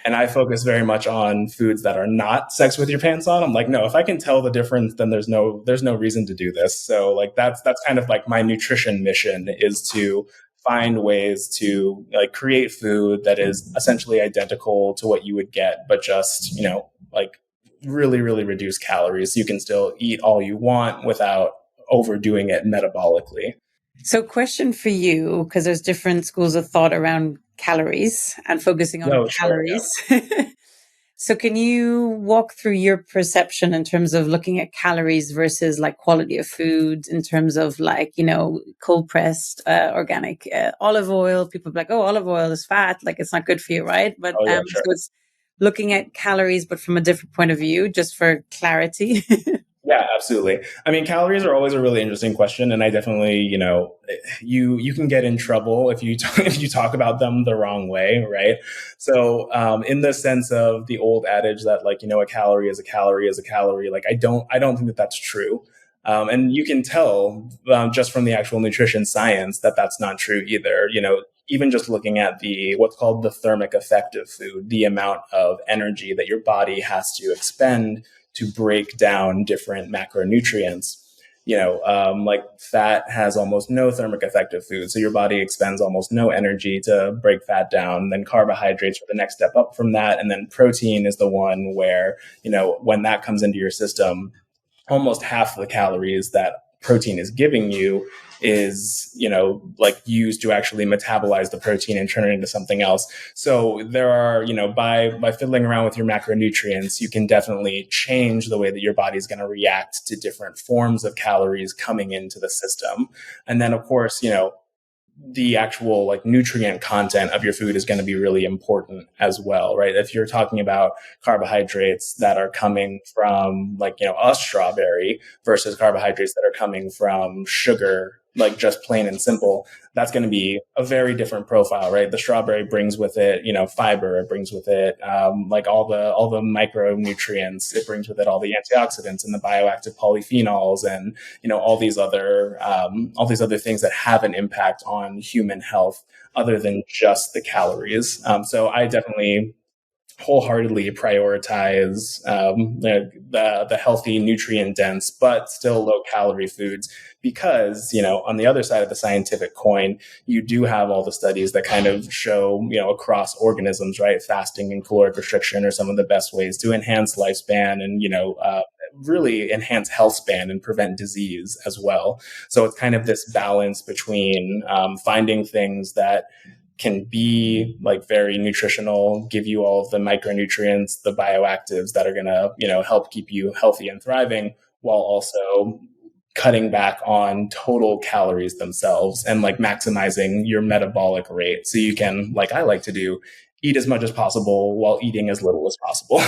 [SPEAKER 1] And I focus very much on foods that are not sex with your pants on. I'm like, no, if I can tell the difference, then there's no reason to do this. So like that's kind of like my nutrition mission, is to find ways to like create food that is essentially identical to what you would get, but just, like really, really reduce calories. So you can still eat all you want without overdoing it metabolically.
[SPEAKER 2] So question for you, because there's different schools of thought around calories and focusing on calories. Sure, yeah. So can you walk through your perception in terms of looking at calories versus like quality of food, in terms of like, cold pressed, organic olive oil? People be like, oh, olive oil is fat, like it's not good for you, right? But sure. So it's looking at calories, but from a different point of view, just for clarity.
[SPEAKER 1] Yeah, absolutely. I mean, calories are always a really interesting question, and I definitely, you can get in trouble if you if you talk about them the wrong way, right? So, in the sense of the old adage that like, a calorie is a calorie is a calorie, like I don't think that that's true. And you can tell just from the actual nutrition science that that's not true either. Even just looking at what's called the thermic effect of food, the amount of energy that your body has to expend to break down different macronutrients. Like fat has almost no thermic effect of food. So your body expends almost no energy to break fat down. Then carbohydrates are the next step up from that. And then protein is the one where, when that comes into your system, almost half of the calories that protein is giving you is, like used to actually metabolize the protein and turn it into something else. So there are, by fiddling around with your macronutrients, you can definitely change the way that your body's going to react to different forms of calories coming into the system. And then, of course, the actual like nutrient content of your food is going to be really important as well, right? If you're talking about carbohydrates that are coming from like, a strawberry versus carbohydrates that are coming from sugar, like just plain and simple, that's going to be a very different profile, right? The strawberry brings with it, fiber. It brings with it, like all the micronutrients. It brings with it all the antioxidants and the bioactive polyphenols, and all these other things that have an impact on human health, other than just the calories. So I definitely wholeheartedly prioritize the healthy, nutrient dense, but still low calorie foods, because, on the other side of the scientific coin, you do have all the studies that kind of show, across organisms, right? Fasting and caloric restriction are some of the best ways to enhance lifespan and, really enhance health span and prevent disease as well. So it's kind of this balance between finding things that can be like very nutritional, give you all of the micronutrients, the bioactives that are going to, help keep you healthy and thriving, while also cutting back on total calories themselves and like maximizing your metabolic rate. So you can, like I like to do, eat as much as possible while eating as little as possible.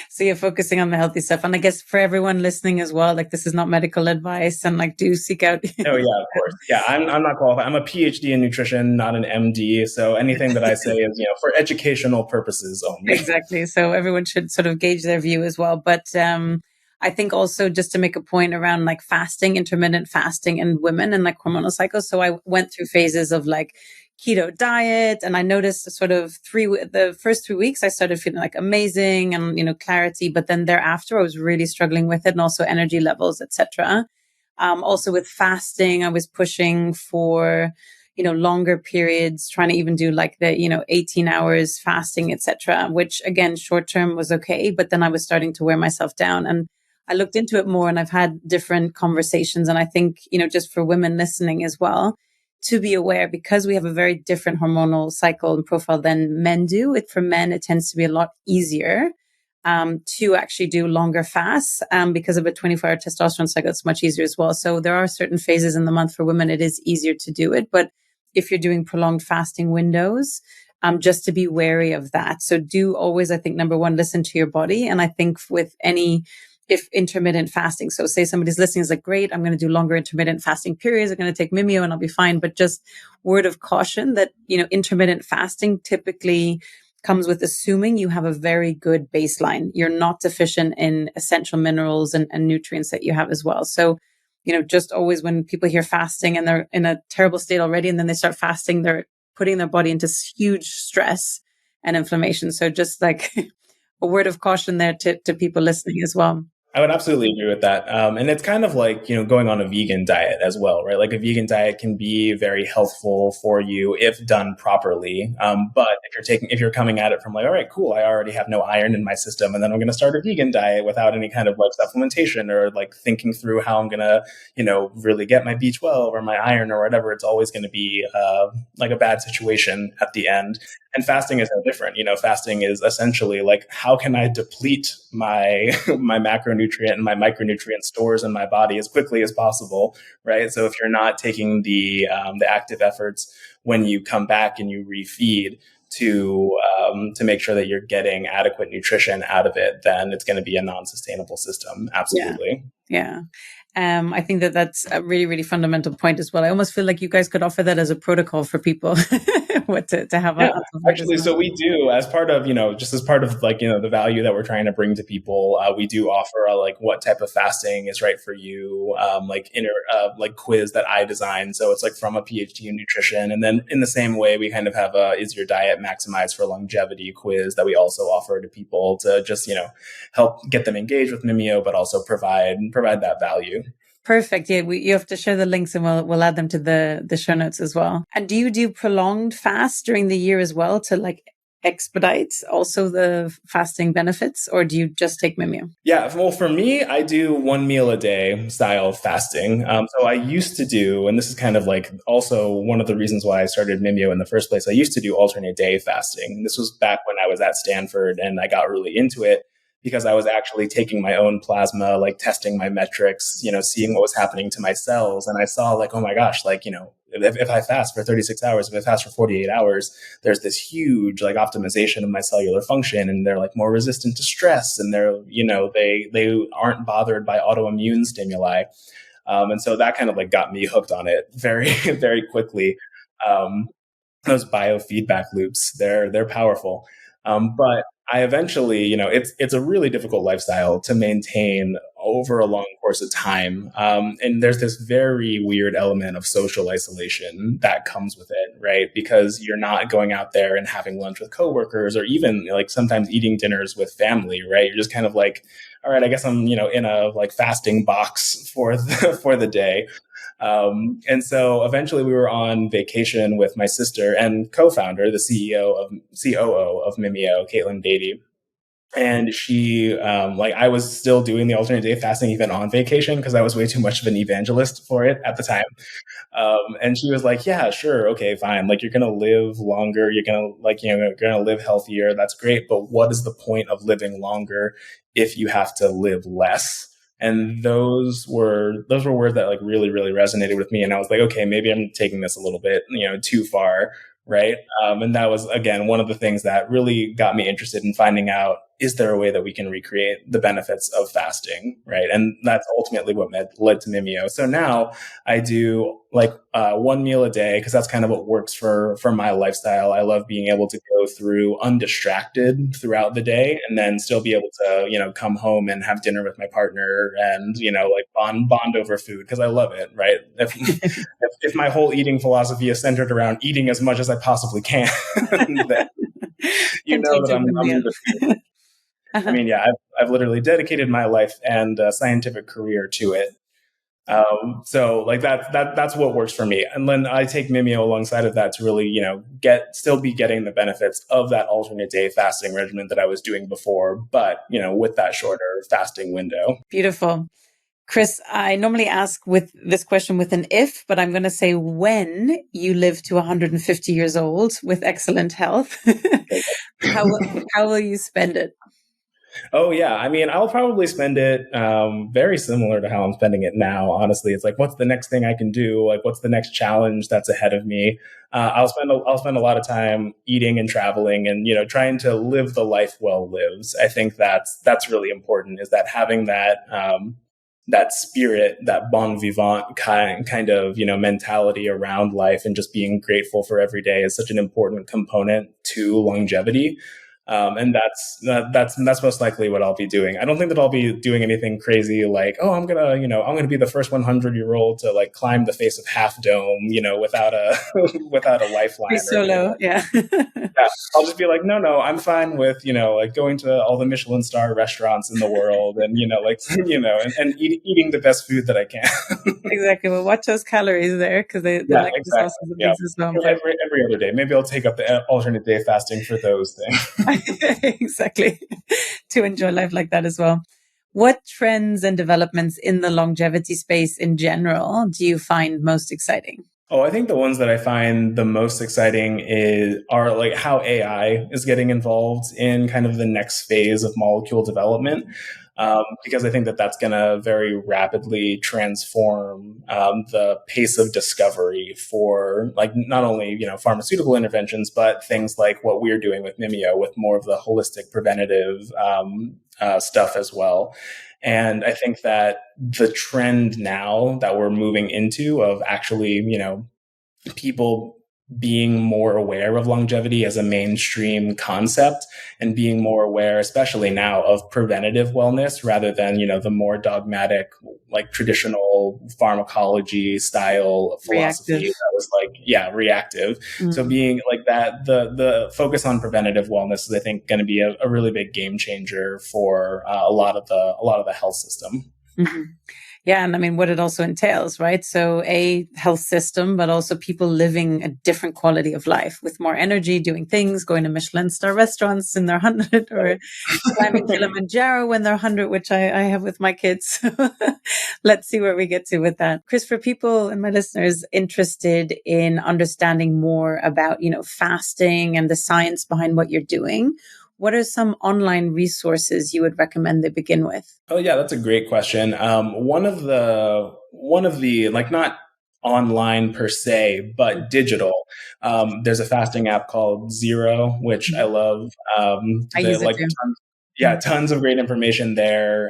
[SPEAKER 2] So you're focusing on the healthy stuff. And I guess for everyone listening as well, like this is not medical advice, and like do seek out.
[SPEAKER 1] Oh yeah, of course. Yeah, I'm not qualified. I'm a PhD in nutrition, not an MD. So anything that I say is, for educational purposes only.
[SPEAKER 2] Exactly. So everyone should sort of gauge their view as well. But I think also just to make a point around like fasting, intermittent fasting in women and like hormonal cycles. So I went through phases of like keto diet, and I noticed sort of the first 3 weeks I started feeling like amazing and clarity, but then thereafter I was really struggling with it, and also energy levels, etc. Also with fasting, I was pushing for longer periods, trying to even do like the, 18 hours fasting, etc., which again, short term was okay. But then I was starting to wear myself down. And I looked into it more and I've had different conversations. And I think, just for women listening as well, to be aware, because we have a very different hormonal cycle and profile than men do. For men, it tends to be a lot easier to actually do longer fasts because of a 24-hour testosterone cycle. It's much easier as well. So there are certain phases in the month for women, it is easier to do it. But if you're doing prolonged fasting windows, just to be wary of that. So do always, I think, number one, listen to your body. And I think if intermittent fasting, so say somebody's listening is like, great, I'm going to do longer intermittent fasting periods. I'm going to take Mimio and I'll be fine. But just word of caution that, intermittent fasting typically comes with assuming you have a very good baseline. You're not deficient in essential minerals and nutrients that you have as well. So, just always when people hear fasting and they're in a terrible state already, and then they start fasting, they're putting their body into huge stress and inflammation. So just like a word of caution there to people listening as well.
[SPEAKER 1] I would absolutely agree with that. And it's kind of like, going on a vegan diet as well, right? Like a vegan diet can be very healthful for you if done properly. But if you're coming at it from like, all right, cool, I already have no iron in my system, and then I'm going to start a vegan diet without any kind of like supplementation or like thinking through how I'm going to, really get my B12 or my iron or whatever, it's always going to be like a bad situation at the end. And fasting is no different. Fasting is essentially like, how can I deplete my my macronutrient and my micronutrient stores in my body as quickly as possible, right? So if you're not taking the active efforts when you come back and you refeed to make sure that you're getting adequate nutrition out of it, then it's going to be a non-sustainable system. Absolutely.
[SPEAKER 2] Yeah. I think that's a really, really fundamental point as well. I almost feel like you guys could offer that as a protocol for people what to have.
[SPEAKER 1] Yeah, actually, so we do, as part of, just as part of like, the value that we're trying to bring to people, we do offer like what type of fasting is right for you, like quiz that I designed. So it's like from a PhD in nutrition. And then in the same way, we kind of have a is your diet maximized for longevity quiz that we also offer to people to just, help get them engaged with Mimio, but also provide that value.
[SPEAKER 2] Perfect. Yeah, you have to share the links and we'll add them to the show notes as well. And do you do prolonged fasts during the year as well to like expedite also the fasting benefits, or do you just take Mimio?
[SPEAKER 1] Yeah, well, for me, I do 1 meal a day style fasting. So I used to do, and this is kind of like also one of the reasons why I started Mimio in the first place. I used to do alternate day fasting. This was back when I was at Stanford and I got really into it because I was actually taking my own plasma, like testing my metrics, seeing what was happening to my cells. And I saw like, oh my gosh, like, if I fast for 36 hours, if I fast for 48 hours, there's this huge like optimization of my cellular function, and they're like more resistant to stress, and they're, they aren't bothered by autoimmune stimuli. And so that kind of like got me hooked on it very, very quickly. Those biofeedback loops, they're powerful. But I eventually, it's a really difficult lifestyle to maintain over a long course of time. And there's this very weird element of social isolation that comes with it, right? Because you're not going out there and having lunch with coworkers or even like sometimes eating dinners with family, right? You're just kind of like, all right, I guess I'm, in a like fasting box for for the day. And so eventually we were on vacation with my sister and co-founder, the COO of Mimio, Caitlin Beatty. And she, I was still doing the alternate day fasting even on vacation because I was way too much of an evangelist for it at the time. And she was like, yeah, sure. Okay, fine. Like you're going to live longer. You're going to you're going to live healthier. That's great. But what is the point of living longer if you have to live less? And those were words that like really, really resonated with me. And I was like, okay, maybe I'm taking this a little bit, too far. Right. And that was, again, one of the things that really got me interested in finding out, is there a way that we can recreate the benefits of fasting? Right. And that's ultimately what led to Mimio. So now I do like 1 meal a day because that's kind of what works for my lifestyle. I love being able to go through undistracted throughout the day and then still be able to, come home and have dinner with my partner and, like bond over food because I love it. Right. If my whole eating philosophy is centered around eating as much as I possibly can, then that I'm into food. I mean, yeah, I've literally dedicated my life and scientific career to it. So like that's what works for me. And then I take Mimio alongside of that to really, still be getting the benefits of that alternate day fasting regimen that I was doing before, but, with that shorter fasting window.
[SPEAKER 2] Beautiful. Chris, I normally ask with this question with an if, but I'm going to say when you live to 150 years old with excellent health, how will you spend it?
[SPEAKER 1] Oh yeah, I mean, I'll probably spend it very similar to how I'm spending it now. Honestly, it's like, what's the next thing I can do? Like, what's the next challenge that's ahead of me? I'll spend a lot of time eating and traveling, and trying to live the life well lives. I think that's really important. Is that having that spirit, that bon vivant kind of mentality around life, and just being grateful for every day is such an important component to longevity. And that's most likely what I'll be doing. I don't think that I'll be doing anything crazy like, oh, I'm gonna be the first 100-year-old to like climb the face of Half Dome, without a without a lifeline.
[SPEAKER 2] Free solo, yeah.
[SPEAKER 1] Yeah, I'll just be like, no, I'm fine with like going to all the Michelin star restaurants in the world, and and eating the best food that I can.
[SPEAKER 2] Exactly. Well, watch those calories there, because they like the sauces and things as well.
[SPEAKER 1] Every other day, maybe I'll take up the alternate day fasting for those things.
[SPEAKER 2] Exactly. To enjoy life like that as well. What trends and developments in the longevity space in general do you find most exciting?
[SPEAKER 1] Oh, I think the ones that I find the most exciting are like how AI is getting involved in kind of the next phase of molecule development. Because I think that that's going to very rapidly transform the pace of discovery for like not only pharmaceutical interventions, but things like what we're doing with Mimio, with more of the holistic preventative stuff as well. And I think that the trend now that we're moving into of actually, people being more aware of longevity as a mainstream concept, and being more aware, especially now, of preventative wellness rather than, the more dogmatic, like traditional pharmacology style philosophy
[SPEAKER 2] Reactive.
[SPEAKER 1] that was like, reactive. So being like that, the focus on preventative wellness is, I think, going to be a really big game changer for a lot of the health system.
[SPEAKER 2] Mm-hmm. Yeah. And I mean, what it also entails, right? So a health system, but also people living a different quality of life with more energy, doing things, going to Michelin star restaurants in their 100, or climbing Kilimanjaro when they're 100, which I have with my kids. Let's see where we get to with that. Chris, for people and my listeners interested in understanding more about, fasting and the science behind what you're doing, what are some online resources you would recommend they begin with?
[SPEAKER 1] Oh yeah, that's a great question. One of the like, not online per se, but digital. There's a fasting app called Zero, which I love.
[SPEAKER 2] I use it too.
[SPEAKER 1] Tons of great information there.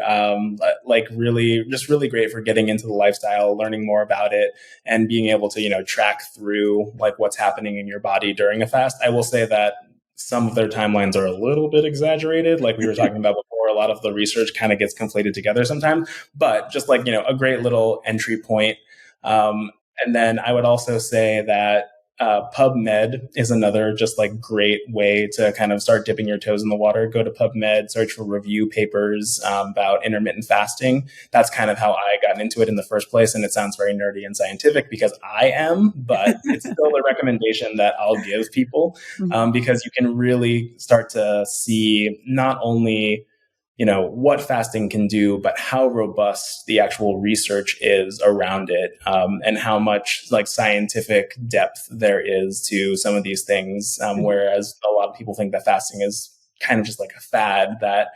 [SPEAKER 1] Like really great for getting into the lifestyle, learning more about it, and being able to track through like what's happening in your body during a fast. I will say that some of their timelines are a little bit exaggerated. Like we were talking about before, a lot of the research kind of gets conflated together sometimes, but just like, a great little entry point. And then I would also say that PubMed is another just like great way to kind of start dipping your toes in the water. Go to PubMed, search for review papers about intermittent fasting. That's kind of how I got into it in the first place. And it sounds very nerdy and scientific because I am, but it's still a recommendation that I'll give people because you can really start to see not only what fasting can do, but how robust the actual research is around it, and how much like scientific depth there is to some of these things. Whereas a lot of people think that fasting is kind of just like a fad that,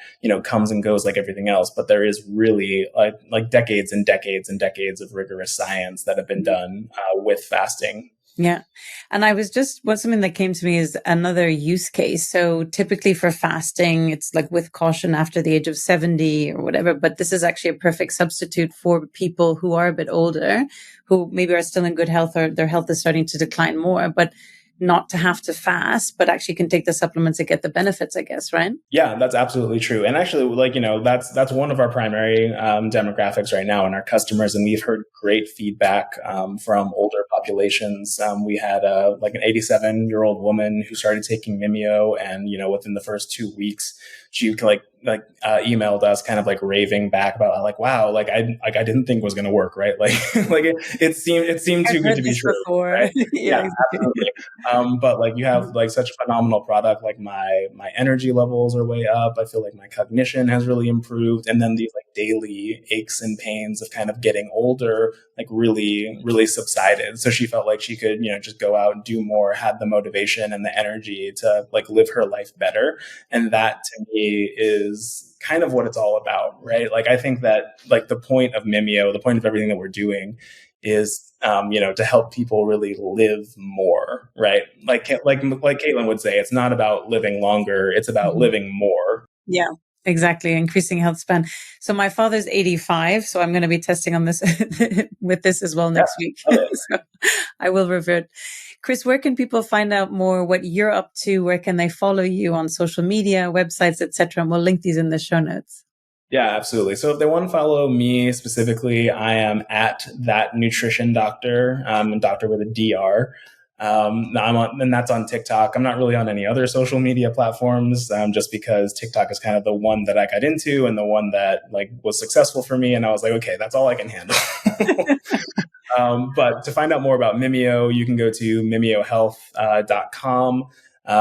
[SPEAKER 1] comes and goes like everything else. But there is really like decades and decades and decades of rigorous science that have been done with fasting.
[SPEAKER 2] Yeah. And something that came to me is another use case. So typically for fasting, it's like with caution after the age of 70 or whatever, but this is actually a perfect substitute for people who are a bit older, who maybe are still in good health or their health is starting to decline more, but not to have to fast, but actually can take the supplements and get the benefits, I guess, right?
[SPEAKER 1] Yeah, that's absolutely true. And actually, like, that's one of our primary demographics right now in our customers. And we've heard great feedback from older populations. We had like an 87-year-old woman who started taking Mimio, and, within the first 2 weeks, she like emailed us kind of like raving back about like, wow, I didn't think was going to work, right? Like it seemed too
[SPEAKER 2] I've
[SPEAKER 1] good
[SPEAKER 2] heard
[SPEAKER 1] to be
[SPEAKER 2] this
[SPEAKER 1] true,
[SPEAKER 2] before.
[SPEAKER 1] right?
[SPEAKER 2] Yeah,
[SPEAKER 1] Yeah,
[SPEAKER 2] exactly.
[SPEAKER 1] absolutely. But like you have like such a phenomenal product, like my energy levels are way up. I feel like my cognition has really improved. And then these like daily aches and pains of kind of getting older, like really, really subsided. So she felt like she could, just go out and do more, had the motivation and the energy to like live her life better. And that to me is kind of what it's all about, right? Like, I think that like the point of Mimio, the point of everything that we're doing is, to help people really live more, right? Like Caitlin would say, it's not about living longer. It's about
[SPEAKER 2] Mhm.
[SPEAKER 1] living more.
[SPEAKER 2] Yeah, exactly. Increasing health span. So my father's 85, so I'm going to be testing on this with this as well
[SPEAKER 1] Yeah,
[SPEAKER 2] next week.
[SPEAKER 1] love it.
[SPEAKER 2] So I will revert. Chris, where can people find out more what you're up to? Where can they follow you on social media, websites, etc.? And we'll link these in the show notes.
[SPEAKER 1] Yeah, absolutely. So if they want to follow me specifically, I am at thatnutritiondr, doctor with a DR. And that's on TikTok. I'm not really on any other social media platforms, just because TikTok is kind of the one that I got into and the one that like was successful for me. And I was like, okay, that's all I can handle. But to find out more about Mimio, you can go to mimiohealth.com.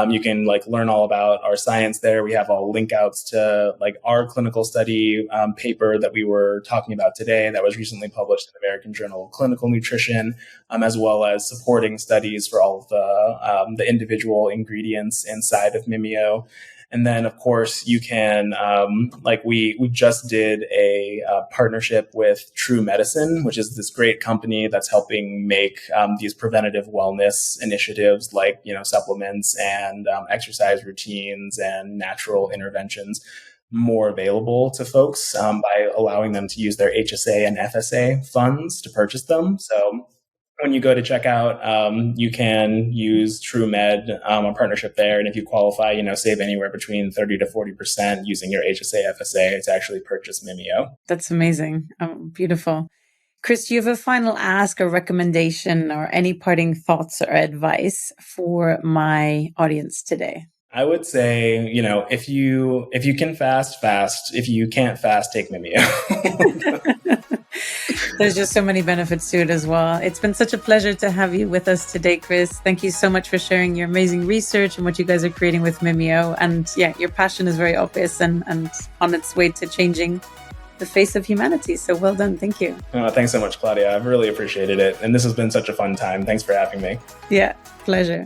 [SPEAKER 1] You can like learn all about our science there. We have all link outs to like our clinical study paper that we were talking about today that was recently published in the American Journal of Clinical Nutrition, as well as supporting studies for all of the individual ingredients inside of Mimio. And then, of course, you can, we just did a partnership with True Medicine, which is this great company that's helping make these preventative wellness initiatives like, supplements and exercise routines and natural interventions more available to folks by allowing them to use their HSA and FSA funds to purchase them. So when you go to checkout, you can use TrueMed, a partnership there. And if you qualify, save anywhere between 30 to 40% using your HSA FSA to actually purchase Mimio.
[SPEAKER 2] That's amazing. Beautiful. Chris, do you have a final ask or recommendation or any parting thoughts or advice for my audience today?
[SPEAKER 1] I would say, if you can fast, fast. If you can't fast, take Mimio.
[SPEAKER 2] There's just so many benefits to it as well. It's been such a pleasure to have you with us today, Chris. Thank you so much for sharing your amazing research and what you guys are creating with Mimio. And yeah, your passion is very obvious and on its way to changing the face of humanity. So well done. Thank you.
[SPEAKER 1] Thanks so much, Claudia. I've really appreciated it. And this has been such a fun time. Thanks for having me.
[SPEAKER 2] Yeah, pleasure.